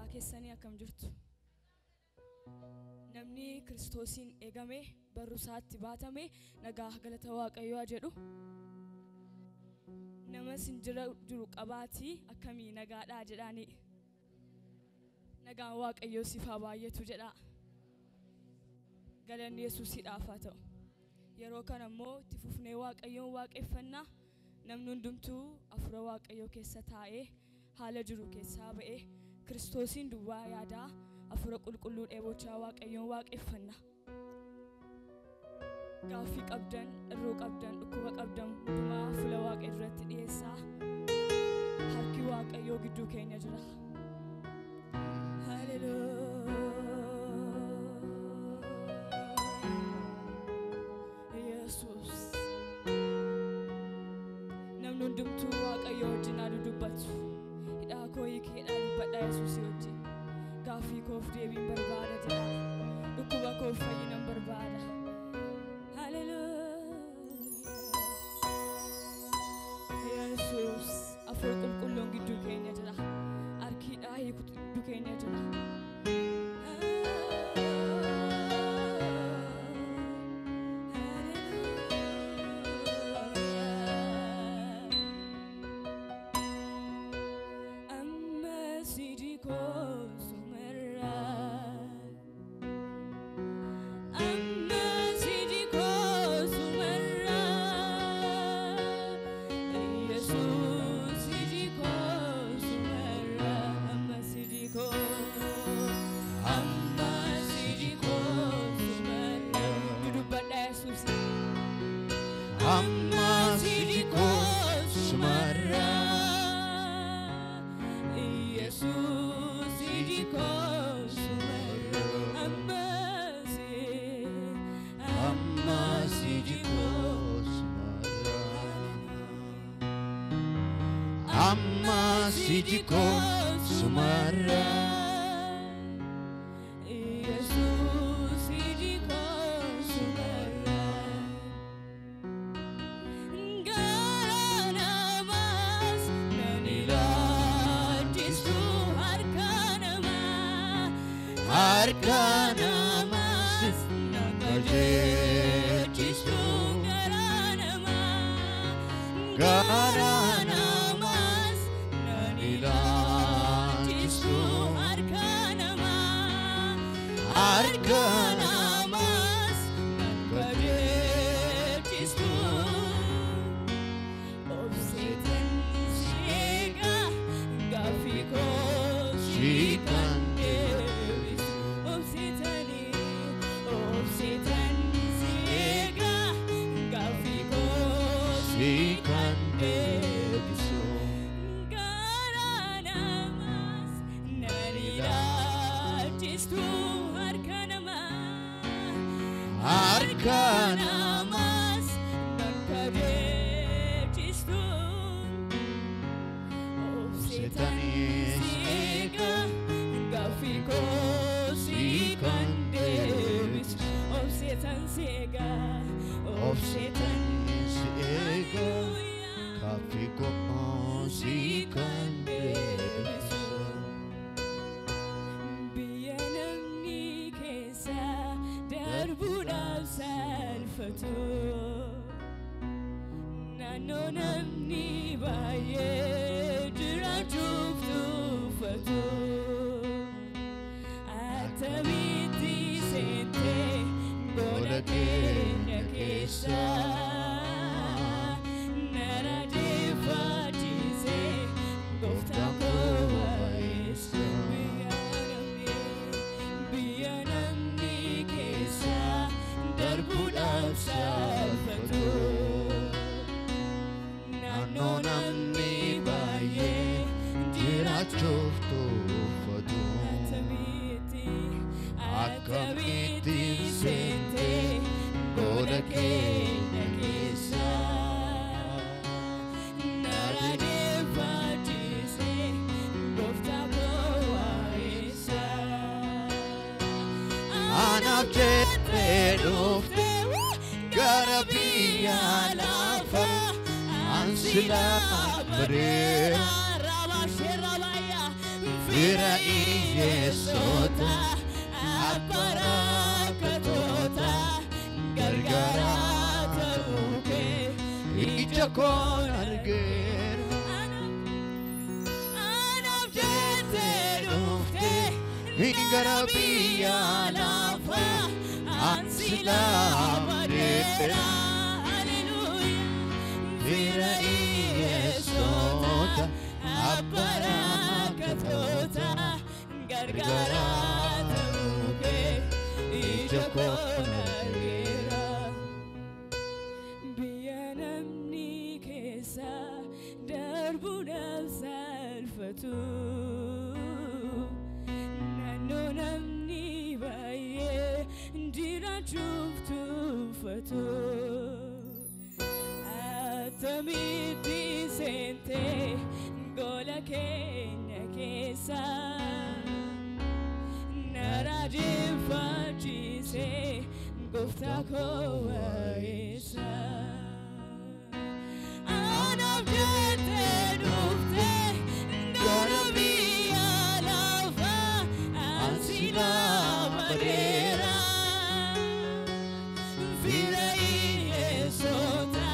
nagaa keessanii akkam jirtu. Namni Kiristoosin eegame barrusaatti baatame nagaa galata Waaqayyoo jedhu. Nama sinjira jiru qabaati akkamii nagaadhaa jedhani. Nagaan Waaqayyoo sifa baay'eetu jedha. Galanni Yesuusidhaaf haa ta'u. Yeroo kana immoo itti fufnee Waaqayyoon waaqeffannaa. Namni hundumtuu afura Waaqayyoo keessa taa'ee haala jiru keessaa ba'ee Kiristoosin duwwaa yaadaa afura qulqulluu dheebochaa Waaqayyoon waaqeffannaa. Gaaffii qabdan, irroo qabdan, dhukkuba qabdan hundumaa fuula Waaqayyoo duratti dhiyeessaa. Harki Waaqayyoo gidduu keenya jira. Hallelujah. Yesus. Namni hundumtuu Waaqayyoo wajjin haa dubbatu. Hidhaa koo hiikeedhaa dubbadhaa Yesuus wajjin. Gaaffii koof deebiin barbaada jedha. Dhukkuba koof fayyinan barbaada. Yesus afur qulqulluun gidduu keenya jira. Harkiidhaa hiikutu gidduu keenya jira. Fira Iyesota Abarakatota Gargarata Uke Ijakon Argera Anab Jete Ufte Ingarabia Lafa Ansila Madera Hallelujah Fira Iyesota Abarakatota Gargarata Uke Ijakon Argera Biyanamni Kesa Darbunal Salfatu Nanonamni Baye Dira Chuftu Fatu Atamiti Sente Gola Kenya Kesa Narajim Fajise Gufta Koa Isa Anab Jete Dufte Garabia Lafa Ansila Madera Fira Iyesota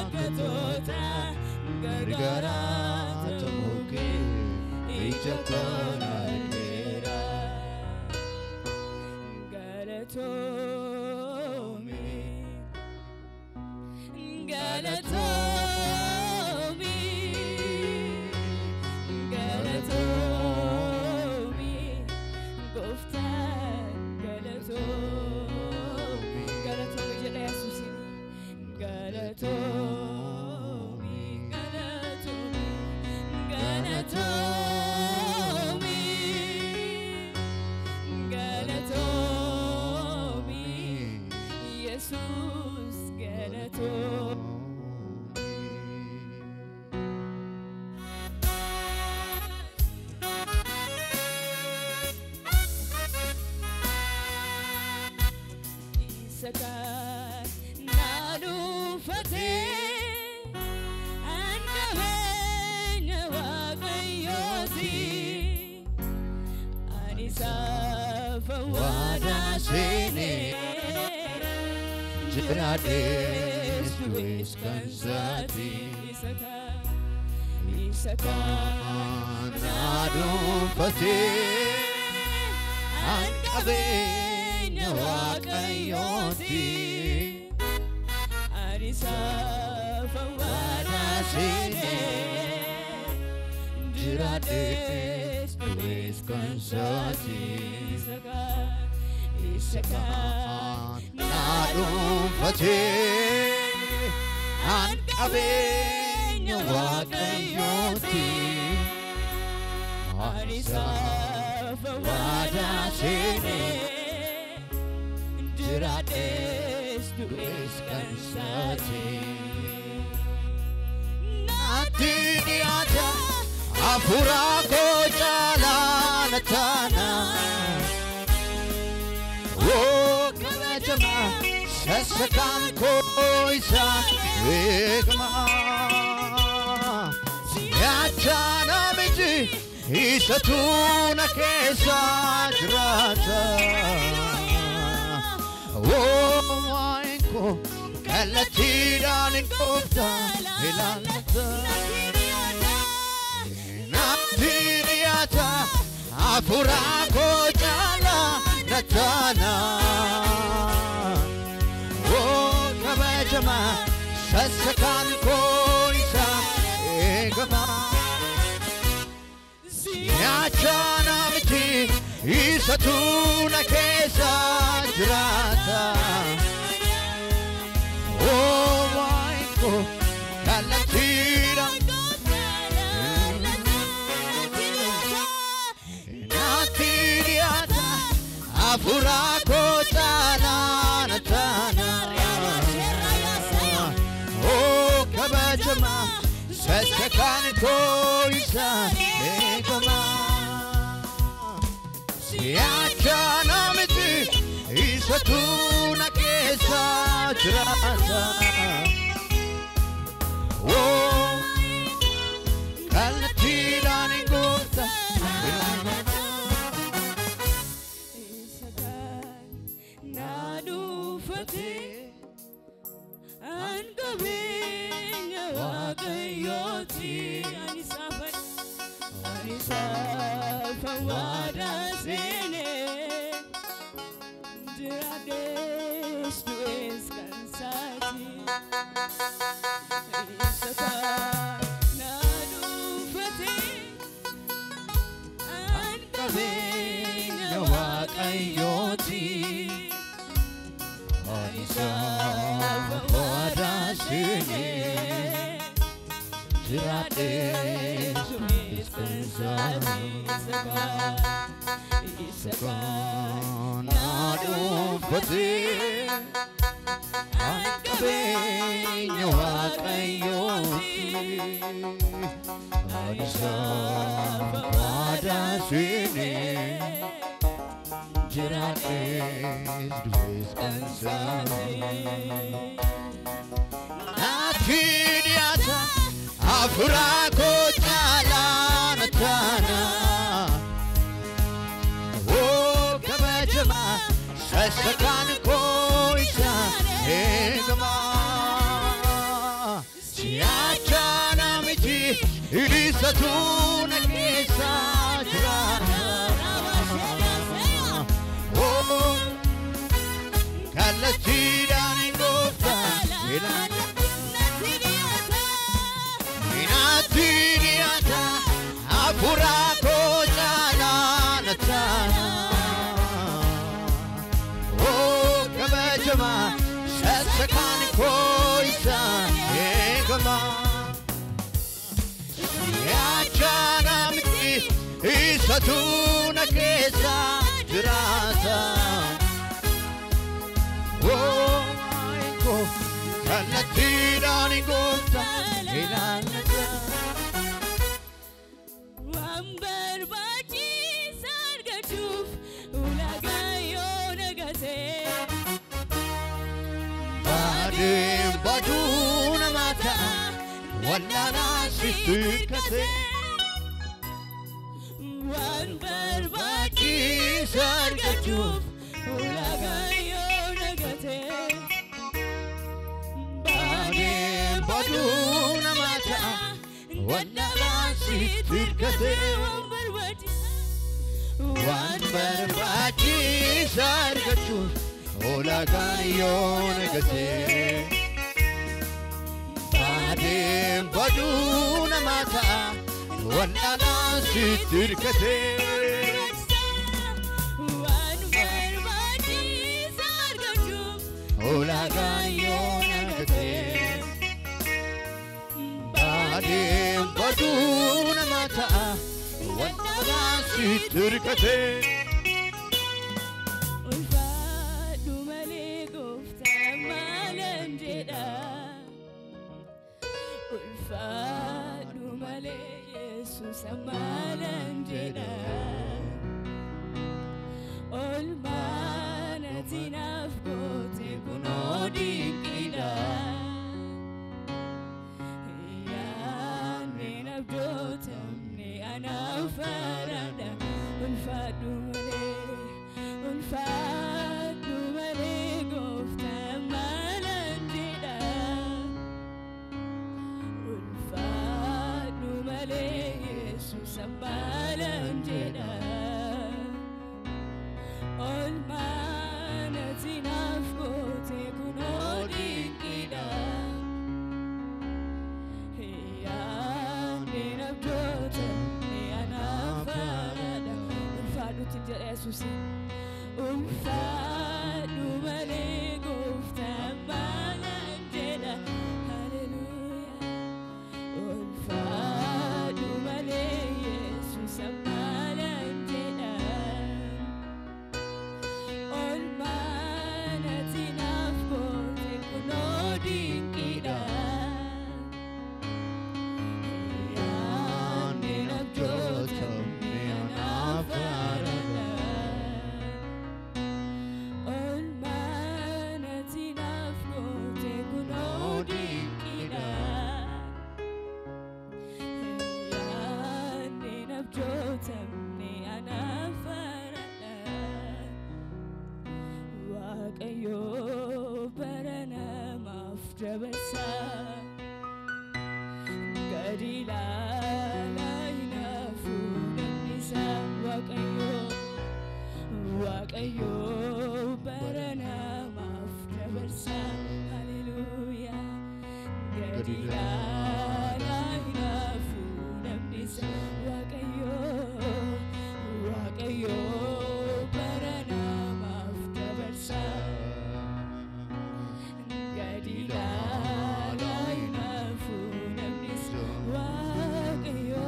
Abarakatota Gargarata Uke Ijakon Argera Galatomi Galatomi Galatomi Goftan Galatomi Galatomi Jedha Yesusin Galatomi Galatomi Galatomi Galatomi Jesus Galatomi Isakan Nadufate Angavenya Wagayoti Anisa Fawada Shene Jirades Luis Kanzati Isakan Nadufate Angavenya Wagayoti Anisa Fawada Shene Jirades Luis Kanzati Isakan Nadufate Angavenya Wagayoti Anisa Fawada Shene Jirades Luis Kanzati Natiniata Afura Kojala Natana Oh Kabajama Sasakan Koisa Vegma Siachana Miji Isatuna Kesa Jirata Oh Wainko Kalatira Ninkopta Hilalata Natiriata Afura Kojala Natana Oh Kabajama Sasakan Koisa Egama Siachana Miti Isatuna Kesa Jirata Oh Wainko Kalatira Natiriata Afura Kojala Natana Oh Kabajama Sasakan Koisa Egama Siachana Miti Isatuna Kesa Jirata Oh Kalatira Ningo فتي أنقبين واقيوتي أني سافا وداسيني جراديش دويس كنساتي إيسكا نادو فتي أنقبين واقيوتي أني سافا وداسيني جراديش دويس كنساتي إيسكا نادو فتي أنقبين واقيوتي أني سافا وداسيني جراديش دويس كنساتي ناتينياتا أفراكو تالانا وكبجما سسكان كويسا إنما سياچانا ميتي إليساتونا كيسا جرانا كالتي داني غوفتا Inatiniata Apurako Jalanatana Oh Kabajama Sasakani Koisa Egama Yachana Miti Isatuna Kesa Jirata Oh Aiko Kalatira Ningota Ilanata Wambar bachi sargachuf ulagayo nagase Badim baduna mata Wallana situkate Wambar bachi sargachuf ulagayo nagase Badim baduna mata Wallana situkate Wambar bachi sargachuf ulagayo nagase Badim baduna mata Wallana situkate Ulagayo nagate Badim baduna mata Wallana situkate Ulfadu male gofta malanjeda Ulfadu male Jesus malanjeda Olmana tinafkote kunodikida Yani nabdotamni anafarada Ulfadu male gofta malanjeda Ulfadu male Jesus malanjeda Olmana tinafkote kunodikida Yani nabdotamni anafarada Ulfadu tinjara Yesusi Ulfadu male gofta malanjeda Hallelujah Ulfadu male Jesus malanjeda Olmana tinafkote kunodikida Yani nabdotamni anafarada waaqayyo dabarsa gadila lainafu namisa waqayyo barana maf dabarsa hallelujah gadila lainafu namisa waqayyo barana maf dabarsa gadila lainafu namisa waqayyo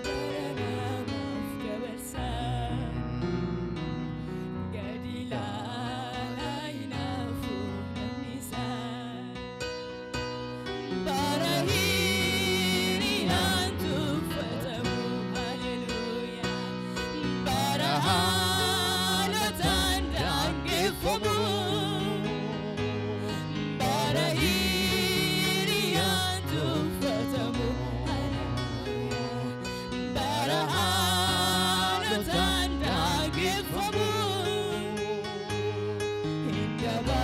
barana maf dabarsa gadila lainafu namisa barahiri antu fatamu hallelujah barahalatan dangefamu barahiri antu fatamu hallelujah barahalatan dangefamu hindaba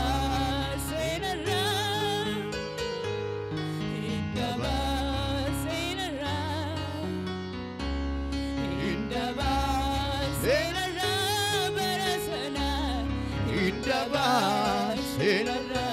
senara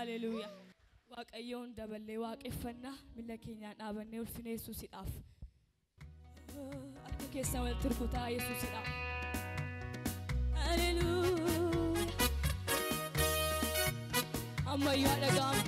hallelujah waaqayyoon dabalee waaqeffannaa milla keenyaan dhaabannee ulfina Yesuusidhaaf akka keessan wal turkutaa Yesuusidhaaf hallelujah ammayyaa dhaga'ama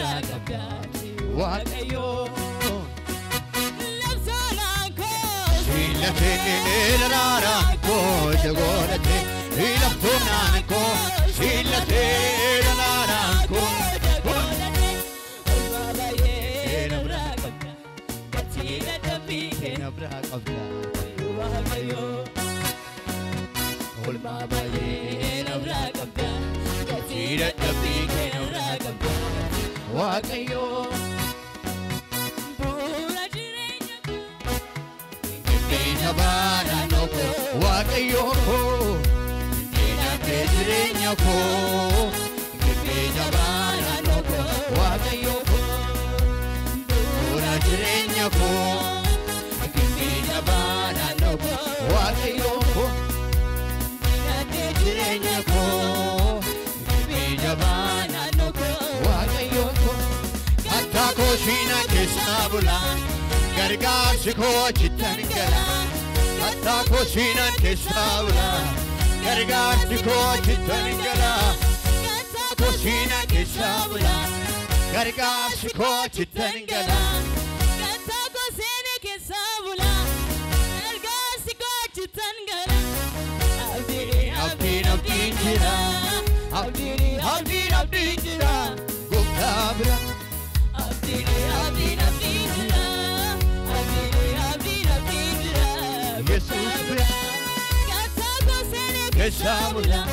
nabraa qabdaati waaqayyo labsaanaan koo Sillatee daraaraan koo jagoodhate ilaftoonaan koo sillatee daraaraan koo nabraa qabdaati waaqayyo olmaa baay'ee nabraa qabdaati dadhabbii kee nabraa qabdaati waaqayyo bu'uura jireenya Qindeena baanaanoo koo waaqayyo koo qindeena jireenya koo qindeena baanaanoo koo waaqayyo koo bu'uura jireenya koo qindeena baanaanoo koo waaqayyo koo qindeena jireenya koo qindeena baanaanoo koo waaqayyo koo kattaa koo shiina keessaa bulaa gargaarsi koo achittan gala kattaa koo shiinaan keessaa bulaa gargaarsi koo achittan gala kattaa koo shiinaan keessaa bulaa gargaarsi koo achittan gala kattaa koo seene keessaa bulaa gargaarsi koo achittan gala abdiin jira abdiin jira gooftaa bira abdiin jira abdiin jira Yesuus bira kattaa koo seene keessaa bulaa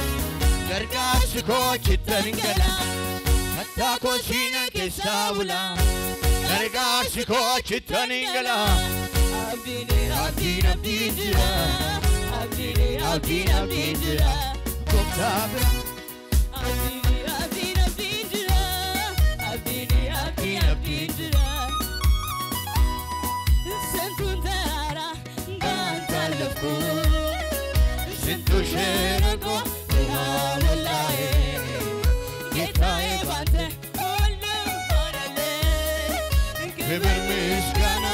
gargaarsi koo achittan gala kattaa koo shiinaan keessaa bulaa gargaarsi koo achittan gala abdiin jira abdiin jira gooftaa bira abdiin jira sentuun taraara gaantaan lafkoo Sintu sheera koo wallaa'ee geetaa'ee baante ooluu baanalee Kibir misgaana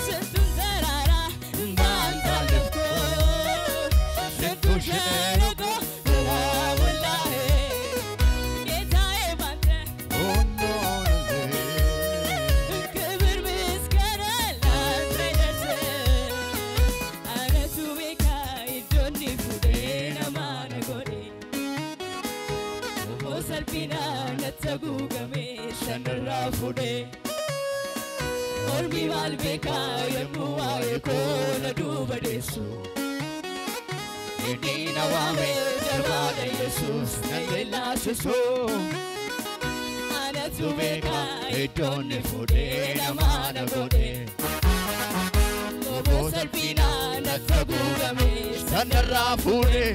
sentuun taraara gaantaan lafkoo Sintu sheera koo wallaa'ee geetaa'ee baante ክብር ምስጋና ላንተ ይድረስ አነቱ ቤካ ይዶኒ ፉዴ ነማነ ጎዴ ኦሰልፊና ነተጉገሜ ሸንራ ፉዴ ኦርሚ ማልቤካ የሙዋዬ ኮነ ዱበዴሱ Inni na waame ጀርባደ ኢየሱስ nallellaasisu አነቱ ቤካ iddoonni fuudhee namaana godhe ኦሰልፊና ነተጉገሜ sanarraa fuudhe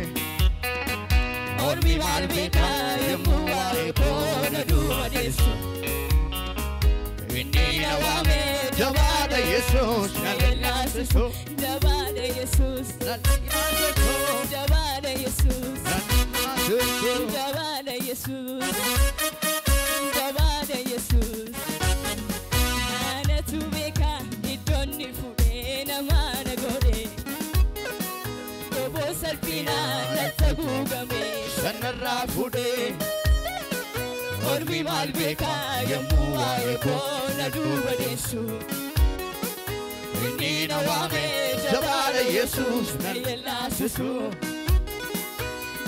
ormi maal beekaa yommuu waa'ee koona duubadeessu inni na waame jabaadha Yesuus nallellaasisu Jabada Jesus, nallellaasisu Jabada Jesus, nallellaasisu Jabada Jesus, Jabada Jesus. Ana tubeka idonni fude na mana gode. Tobo salpina na tagugame. sanarraa fuudhee Ormi maal beeka yommuu waa'ee koona duubadeessu. inni na waame jabaadha Yesuus Nallellaasisu.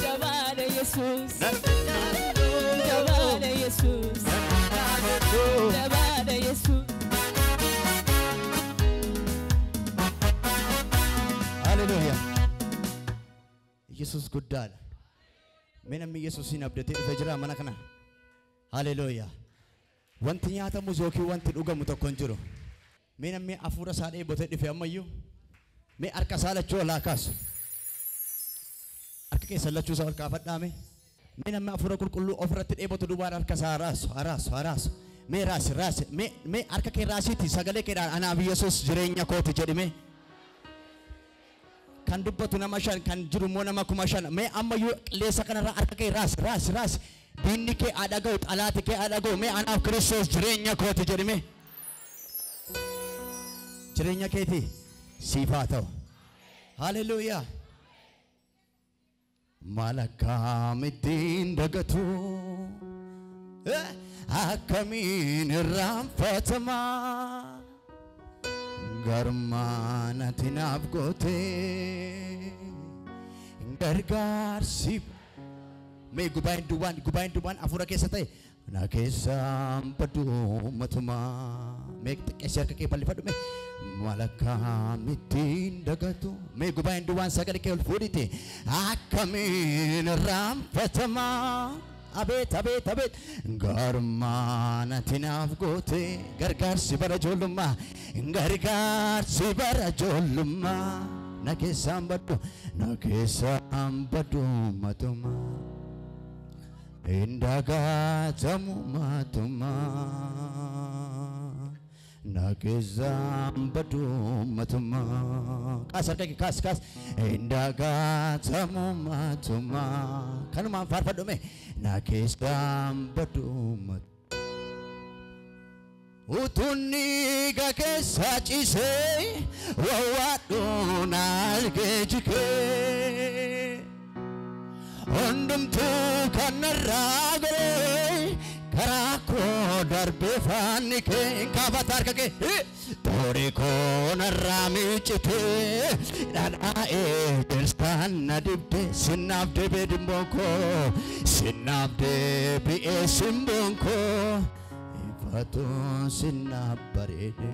Jabada Jesus, nallellaasisu Jabada Jesus, Jabada Jesus. ሃሌሉያ ኢየሱስ ጉዳል ምንም ኢየሱስን አብደቴ ፈጅራ መናከና ሃሌሉያ ወንቲ ኛተሙ ዞኪ ወንቲ ዱገሙ ተኮን ጅሩ ምንም አፉረ ሳዴ ቦቴ ድፈ አመዩ ሜ አርካ ሳለቾ ላካስ አርካ ከሰለቹ ሰው አርካ ፈዳሜ ምንም አፉረ ቁልቁሉ ኦፍረት ዴቦት ዱባር አርካ ሳራስ ሜ ራስ ሜ አርካ ከራሲቲ ሰገሌ ከዳ አናብ ኢየሱስ ጅሬኛ ኮት ጀድሜ kan dubbatu nama shan kan jiru mo nama kuma shan me amma yu lesa kanarra harka kee ras dinni kee adagau xalaati kee adagau me anaaf Kiristoos jireenya kooti jedhime jireenya keeti siifaa ta'u haleluuyaa maal akkamittiin dagatu Akkamiin irraanfatama garmaana tinaaf gootee gargaarsi mee gubaa'in duwwaan afuura keessa ta'e na keessaan baduu matuma mee xiqqeessi harka kee bal'ifadhu mee malakkaa mittiin dagatu mee gubaa'in duwwaan sagalee kee ol fuudhite akkamiin irraanfatama abet garmaana tinaaf goote gargaarsi bara ijoollummaa na keessaan baddu matuma indagaatamu matuma na keessaan baddu matuma kaas indagaatamu matuma kanumaan faarfadhu mee na keessaan baddu matuma utunni gakeessa ciisee wawwaadhuun argeejikee hundumtuu kanarraa goree karaa koo darbee faanni kee kaafata harka kee torii koo narraa miicitee dhadhaa'ee deelstaan na dibde sinnaaf deebi'ee dimboon koo sinnaaf deebi'ee simboon koo Fatun sinnaaf bareede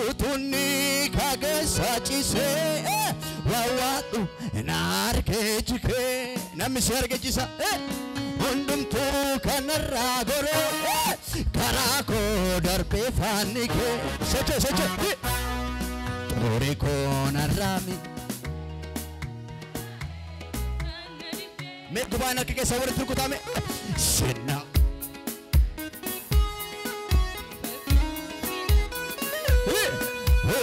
utunni kageessa ciisee wawwaadhu na argeejikee namni si argeechisa hundumtuu kanarraa goree karaa koo darbee faanni kee seche torii koo narraa mee gubaa'in harka keessa walitti rukutame sinna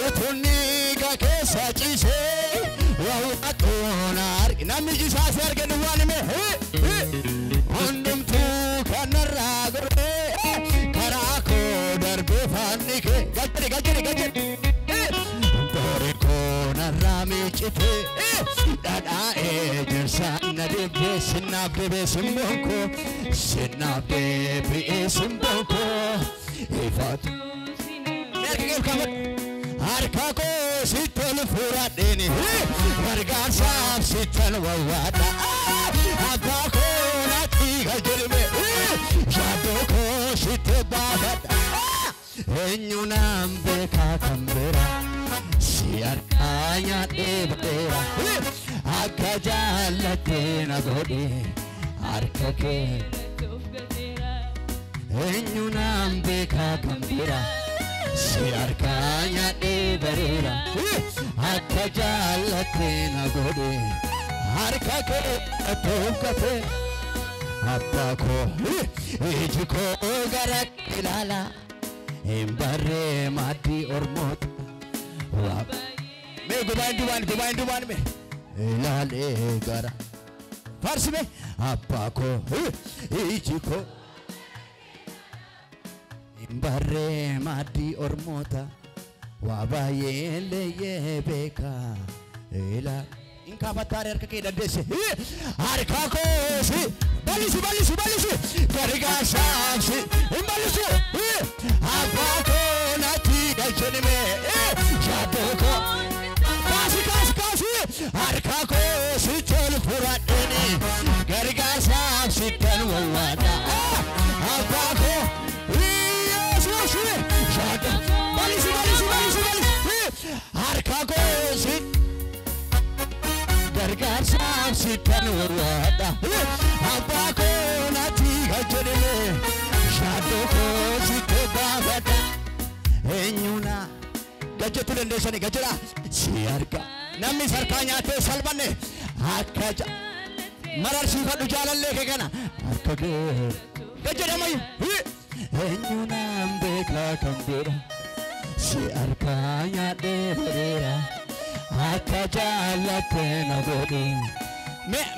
utunni gakeessa ciisee wawwaadhuun arge namni jisaasi arge duwwaan hime hundumtuu kanarraa goree karaa koo darbee faanni kee gajjari torii koo narraa miicitee dhadhaa'ee deelsaan na dibdee sinnaaf deebi'ee simboon koo sinnaaf deebi'ee simboon koo ifatu harka koo sittan furadheeni gargaarsaaf sittan wawwaadha abbaa koo natti galchilme yaaddoo koo sitte baafadha eenyu naan beekaa kan bira si harkaa nyaadhee badeera akka jaallattee na godhe harka kee eenyu naan beekaa kan bira si harkaa nyaadhee bareera akka jaallattee na godhe harka kee atoofkate abbaa koo iji koo gara ilaala hin barree maaddii ormoota mee gubaa'in duwwaan mee ilaalee gara faarsime abbaa koo iji koo barree maaddii ormoota waa baay'ee leeyyee beekaa ilaa inkaafattaare harka kee dandeesse harka koosi bal'isi gargaarsaafsi hin bal'isu abbaa koo natti galchinime yaaddoo koo kaasi harka koosi tol furadheeni gargaarsaafsi tan wawwaadha abbaa koo balisi harka koosi gargaarsaaf sittan wawwaadha abbaa koo natti galchine yaaddoo koo sitte baafadha eenyuna gajjechuu dandeessani gajjedha si harka namni harkaa nyaatee salphanne akka mararsiifadhu jaalallee kee kana harka kee gajjedhamayu eenyu naan beekaa kan bira si harkaa nyaadhee bareera akka jaallattee na godhe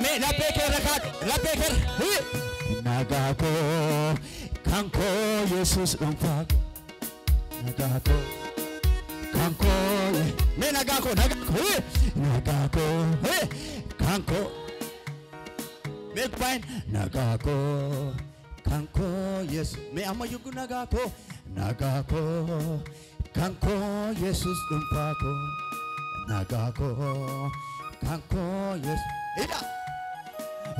mee laphee kee rakaadhu laphee kee nagaa koo kan koo Yesuus dhuunfaa nagaa koo kan koo mee nagaa koo kan koo Make fine nagako kanko Yesus me amayugu nagako kanko Yesus dumpako nagako kanko Yesus ida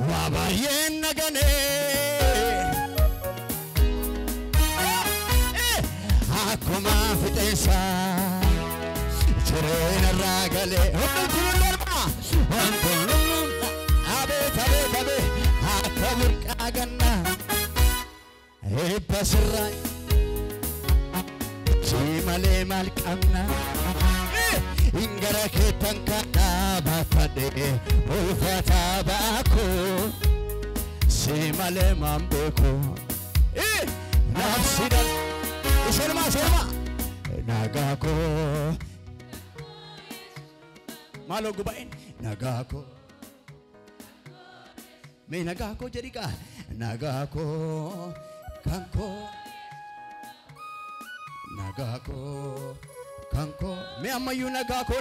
wabayen nagane akuma fitesa Serena ragale abe akabur kagana pasra chimale malkamna ingara ketankana batade ulfata bako simale mambeko nafsida serma nagako malo gubain nagako me nagako jerika nagako kanko me amayu nagako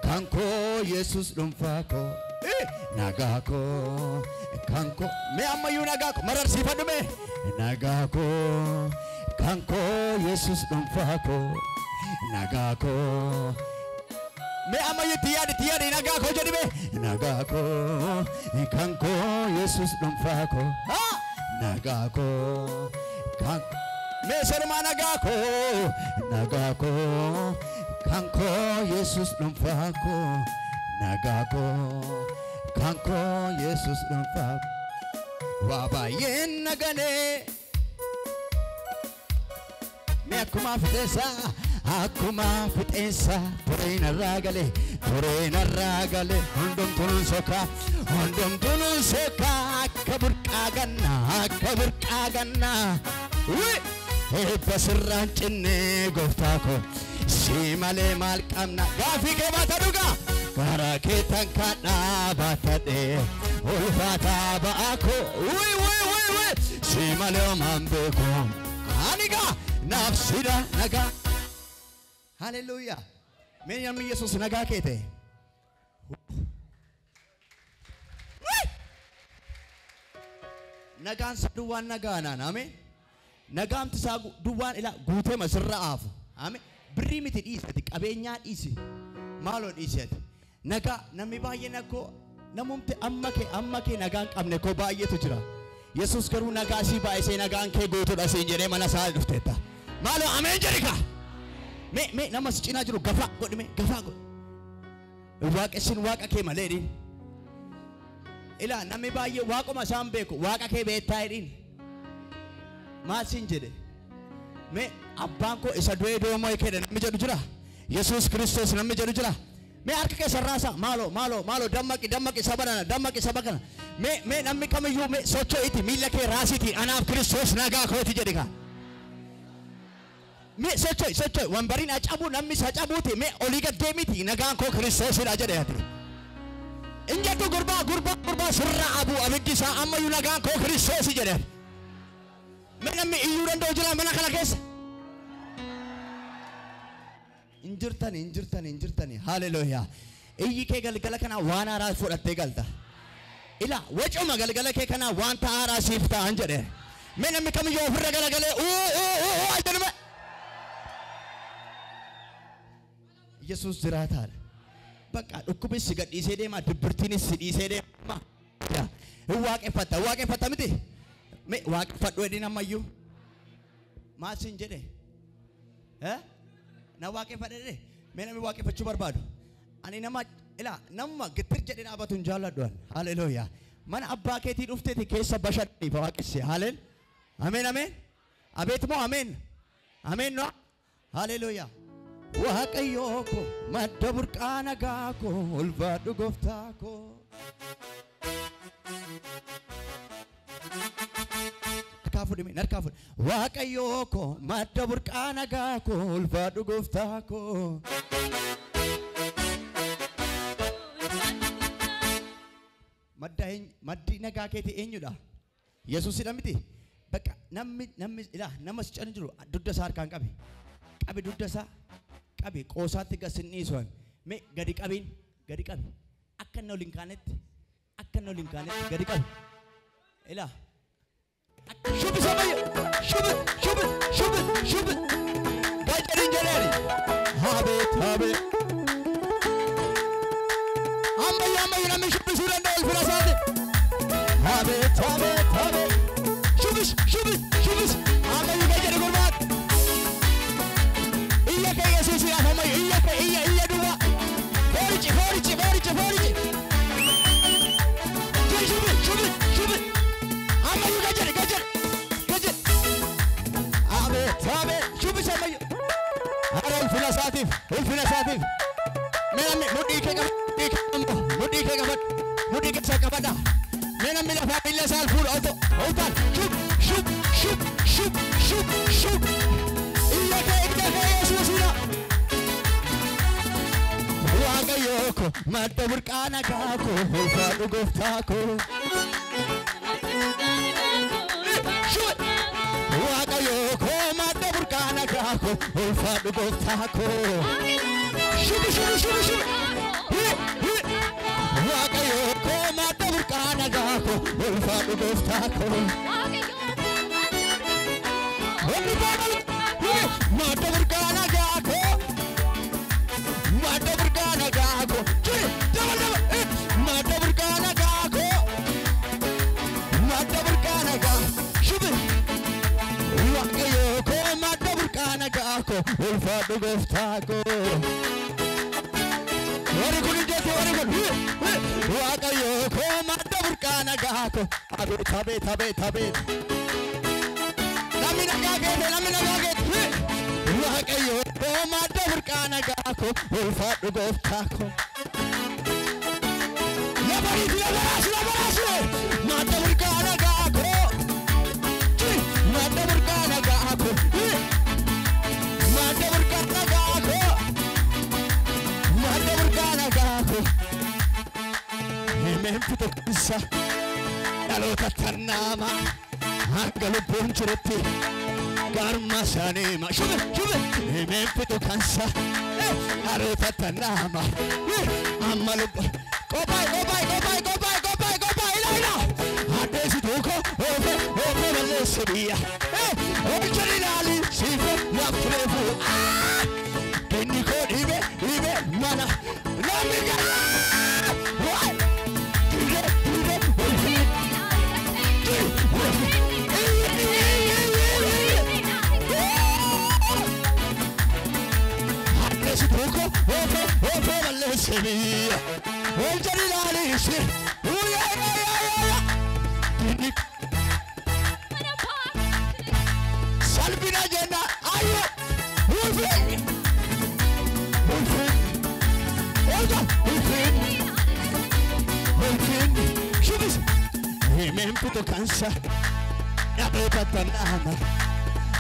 kanko Yesus dumfako nagako kanko me amayu nagako marar sifadu me nagako kanko Yesus dumfako nagako me amayu tiade nagako jadi me nagako kanko Yesus dumfako nagako kanko me serma nagako kanko Yesus dumfako nagako kanko Yesus dumfako wabayen nagane me akuma fitesa turena ragale hundum tunun soka kabur kagana basirran cinne goftako simale malkamna gafi ke bataduga gara ketan kana batade ulfata baako simale mambeko aniga nafsida naga hallelujah me yami Yesus naga kete nagaan sa duwan nagana amen nagam sa duwan ila gute masraaf amen brimiti isati qabenya isi malo isati naga nami baye nako namumte ammake nagaan qabne ko baye to jira Yesus garu naga si baye se nagaan ke goto da se jere mana sa dufteta malo amen jerika me namas cina jiru gafa god waaqessin waaqa ke maledin ila nami baye waaqo masambe ko waaqa ke beetaydin masin jede me abban ko isa do moy kede nami jedu jira Yesus Kristus nami jedu jira me arka ke sarasa malo dammaki sabakana me nami kamayu me socho iti milla ke rasiti anaf Kristus naga ko ti jedika me socho wambarin acabu nami sacabuti me oliga demiti naga ko Kristus ira jede ati injatu gurba sirra abu abidisa amma yunaga ko Kristus jede me nami iyuran do jila mana kala kes injirtani hallelujah iyyi ke galgala kana wana ra fudatte galta ila wacuma galgala ke kana wanta ara sifta anjade me nami kam yo furra galgale ajadme Yesus jiraata baka dhukkube siga dhiisee deema dubbirtiinis dhiisee deema waaqeffata miti me waaqeffadhu edin ammayyu maasin jedhe na waaqeffadhe me nami waaqeffachuu barbaadu ani nama gittir jedhe dhaabatu hin jaalladhu haleluuyaa mana abbaa keetii dhufteeti keessa bashadhaniif waaqesse halen amen abeet moo amen no haleluuyaa waaqayyooko madda burqaa nagaako ulfaadhu gooftaako narkaafu waaqayyooko madda burqaa nagaako ulfaadhu gooftaako maddi nagaa keeti eenyudha Yesuusidha miti bakka namas can jiru dudda isaa harkaan qabi dudda isaa qabi qoosaatti gasinniisuan me gadi qabi akka inni olin kaanetti كنا لينكان قدي قال إلا شوف سامي شوف قاعدين جرالي هابت أما ينام شوف سورة دول فراسات هابت شوف أما يبجر قربات إياك يا يسوع يا أما إياك إيا دوا فورج شوف أما يبجر هابت شوف سامي هذا الفراسات من مديك سكبدا من فاميليا سالفور اوتال شوف إياك يسوسنا واغيوكو ما تبركانا كاكو فادو غفتاكو واغيوكو ما تبركانا كاكو فادو غفتاكو شوف واغيوكو ما تبركانا كاكو فادو غفتاكو ما تبركانا كاكو ما تبركانا كاكو شوف واغيوكو ما تبركانا كاكو فادو غفتاكو ورقول واغيوكو ما تبركانا كاكو أبيت لمن أجاكت واغيوكو ما تبركانا كاكو فادو غفتاكو لا بريد ما تبركانا كاكو ما تبركانا كاكو همين فتوكسا دالو تترناما هنگلو بونچرتي غارما سانيما شوف همين فتوكسا دالو تترناما عملو قوباي لا هادسي توكو اوفي بالسبيا اولچري لالي سيفو يافرفو كنيكو ديبه مانا لاميغا بالسبيا اولچري لالي سيفو سالبينا جنا ايو وفين شوف همين فتو كانسا يا بيتا تنانا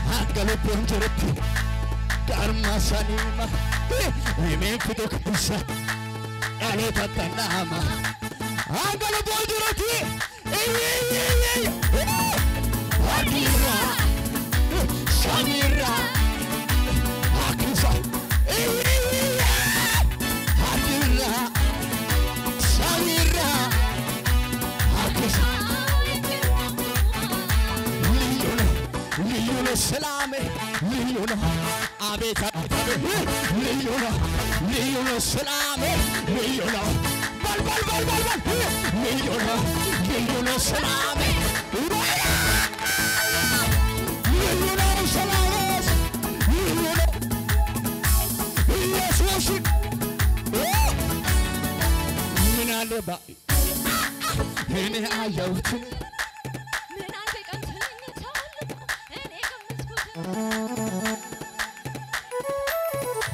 هنگلو بونجرتي كارما سانيما همين فتو كانسا يا بيتا تنانا هنگلو بونجرتي هاكيرا ساميرا هاكيسا هاكيرا ساميرا هاكيسا ليونا سلامي ليونا أبيت ليونا سلامي ليونا بل ليونا سلامي ليونا سلامي ليونا يسوع من البا هنا عيوتني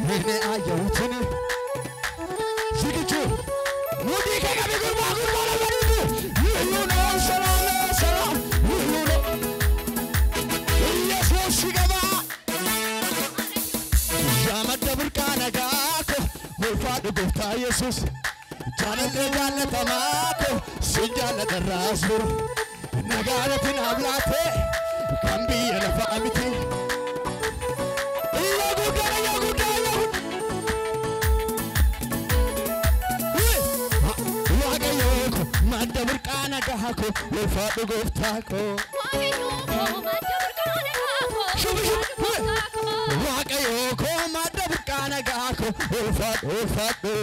هنا عيوتني زيكتو مودي كذا بيقول ليونا سلام ليونا يسوع شجبا جامد بركانا جاكو والفاد بوتا يسوع جانا تماكو سجانا الراسبر نجارة نابلاته كم بيا لفامتي يا غودا واغيوكو ما دبرك nagaako ulfaadhu gooftako waaqayyo ko madda burqaa nagaako ulfaadhu ulfaadhu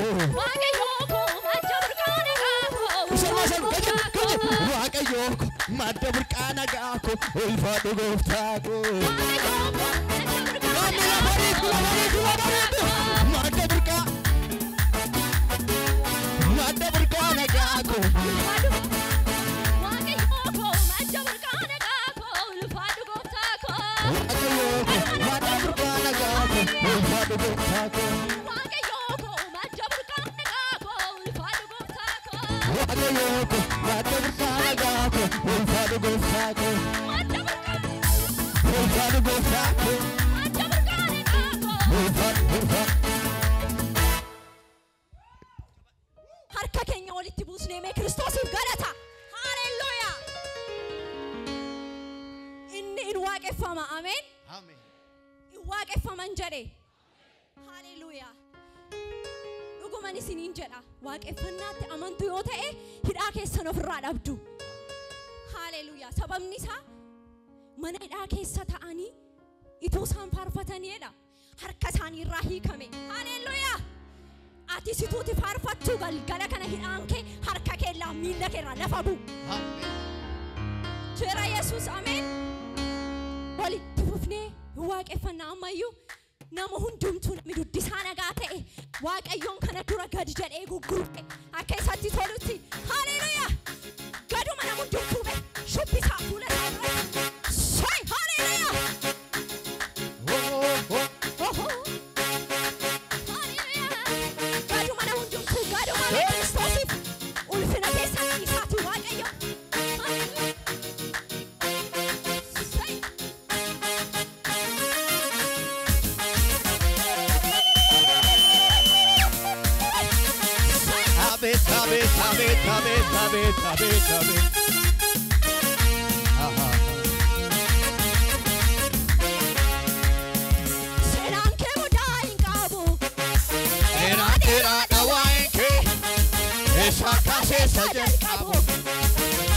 waaqayyo ko madda burqaa nagaako ulfaadhu gooftako harka keenya walitti buusnee mee Kiristoosiif galata. Haleluuyaa. Inni in waaqeffama. Ameen. Amen. In waaqeffaman jedhe. Haleluuyaa. Dhugumaan isiniin jedha. Waaqeffannaatti amantuu yoo ta'e hidhaa keessan ofirraa dhabdu. Haleluuyaa. Sababni isaa mana hidhaa keessa ta'anii itoo isaan faarfataniidha. Harka isaanii irraa hiikame. Haleluuyaa. Ati situuti faarfattu galgala kana hidhaan kee harka keellaa miila keerraa lafa bu'u. Jira Yesuus. Ameen. Walitti fufnee waaqeffannaa ammayyuu nama hundumtuu namni duddisaa nagaa ta'e waaqayyoon kana dura gad jedhee guggurufe akka isatti tolutti. Haleluuyaa. Gaduma nama hundumtuu be shubbisaa fuula isaa irratti. Say haleluuyaa.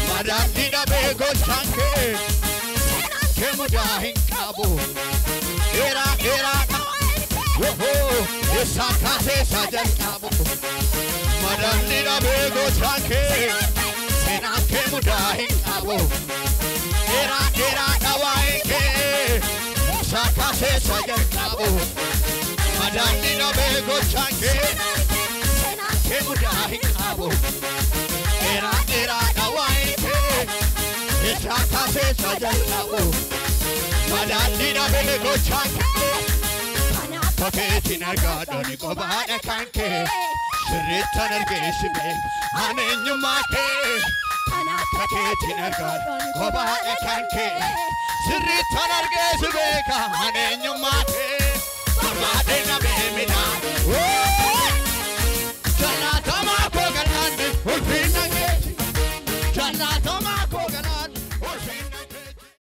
Madandina bego chanke kemudahin kabu era woho esa kase sajan kabu madandina bego chanke sena kemudahin kabu era dawaike esa kase sajan kabu madandina bego chanke sena kemudahin kabu era dawaike esa kase sajan kabu madandina bego chanke Paketi nagado ni kobana kanke Sirita nergesibe amenyumake Paketi nagado kobana kanke Sirita nergesibe amenyumake Amade na bemina Jana tama ko galande ulfina ngesi Jana tama